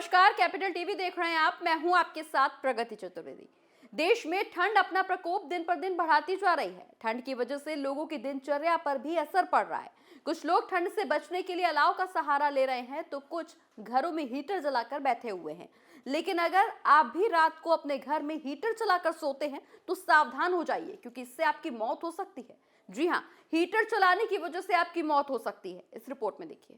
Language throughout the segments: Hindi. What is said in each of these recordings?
नमस्कार, कैपिटल टीवी देख रहे हैं आप। मैं हूं आपके साथ प्रगति चतुर्वेदी। देश में ठंड अपना प्रकोप दिन पर दिन बढ़ाती जा रही है। ठंड की वजह से लोगों की दिनचर्या पर भी असर पड़ रहा है। कुछ लोग ठंड से बचने के लिए अलाव का सहारा ले रहे हैं तो कुछ घरों में हीटर जलाकर बैठे हुए हैं। लेकिन अगर आप भी रात को अपने घर में हीटर चलाकर सोते हैं तो सावधान हो जाइए, क्योंकि इससे आपकी मौत हो सकती है। जी हाँ, हीटर चलाने की वजह से आपकी मौत हो सकती है। इस रिपोर्ट में देखिए।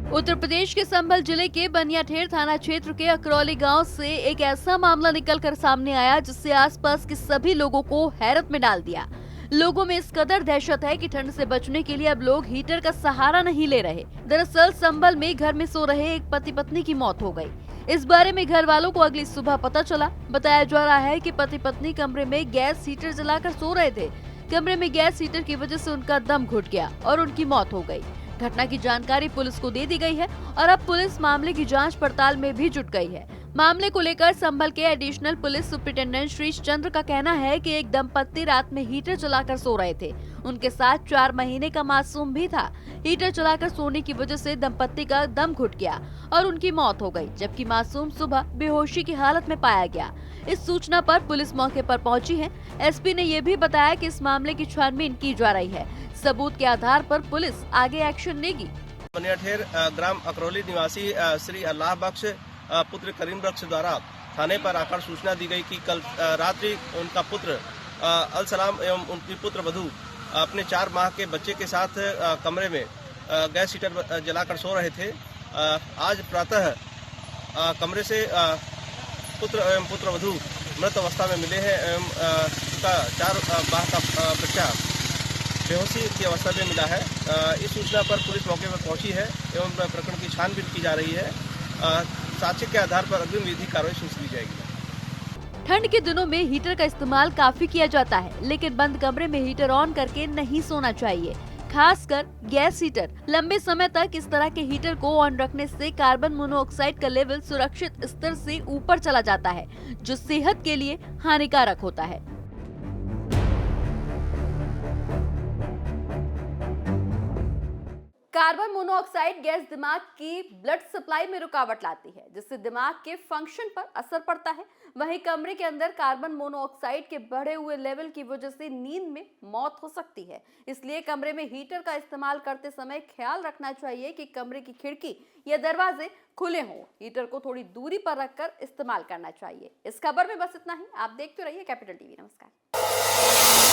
उत्तर प्रदेश के संभल जिले के बनियाठेर थाना क्षेत्र के अकरौली गांव से एक ऐसा मामला निकलकर सामने आया जिससे आसपास के सभी लोगों को हैरत में डाल दिया। लोगों में इस कदर दहशत है कि ठंड से बचने के लिए अब लोग हीटर का सहारा नहीं ले रहे। दरअसल संभल में घर में सो रहे एक पति पत्नी की मौत हो गई। इस बारे में घर वालों को अगली सुबह पता चला। बताया जा रहा है कि पति पत्नी कमरे में गैस हीटर जलाकर सो रहे थे। कमरे में गैस हीटर की वजह से उनका दम घुट गया और उनकी मौत हो गई। घटना की जानकारी पुलिस को दे दी गई है और अब पुलिस मामले की जांच पड़ताल में भी जुट गई है। मामले को लेकर संभल के एडिशनल पुलिस सुपरिटेंडेंट श्री चंद्र का कहना है कि एक दंपत्ति रात में हीटर चलाकर सो रहे थे। उनके साथ 4 महीने का मासूम भी था। हीटर चलाकर सोने की वजह से दंपत्ति का दम घुट गया और उनकी मौत हो गई, जबकि मासूम सुबह बेहोशी की हालत में पाया गया। इस सूचना पर पुलिस मौके पर पहुंची है। एसपी ने ये भी बताया कि इस मामले की छानबीन की जा रही है। सबूत के आधार पर पुलिस आगे एक्शन लेगी। बनियाठेर ग्राम अकरौली निवासी श्री अल्लाह बख्श पुत्र करीम बख्श द्वारा थाने पर आकर सूचना दी गई कि कल रात्रि उनका पुत्र अल सलाम एवं उनकी पुत्र वधू अपने 4 माह के बच्चे के साथ कमरे में गैस हीटर जलाकर सो रहे थे। आज प्रातः कमरे से पुत्र एवं पुत्र वधू मृत अवस्था में मिले हैं एवं उनका 4 माह का बच्चा बेहोशी की अवस्था में मिला है। इस सूचना पर पुलिस मौके पर पहुंची है एवं प्रकरण की छानबीन की जा रही है। साक्ष्य के आधार पर अग्रिम विधिक कार्रवाई शुरू की जाएगी। ठंड के दिनों में हीटर का इस्तेमाल काफी किया जाता है, लेकिन बंद कमरे में हीटर ऑन करके नहीं सोना चाहिए, खासकर गैस हीटर। लंबे समय तक इस तरह के हीटर को ऑन रखने से कार्बन मोनोऑक्साइड का लेवल सुरक्षित स्तर से ऊपर चला जाता है, जो सेहत के लिए हानिकारक होता है। कार्बन मोनोऑक्साइड गैस दिमाग की ब्लड सप्लाई में रुकावट लाती है, जिससे दिमाग के फंक्शन पर असर पड़ता है। वहीं कमरे के अंदर कार्बन मोनोऑक्साइड के बढ़े हुए लेवल की वजह से नींद में मौत हो सकती है। इसलिए कमरे में हीटर का इस्तेमाल करते समय ख्याल रखना चाहिए कि कमरे की खिड़की या दरवाजे खुले हों। हीटर को थोड़ी दूरी पर रखकर इस्तेमाल करना चाहिए। इस खबर में बस इतना ही। आप देखते रहिए कैपिटल टीवी। नमस्कार।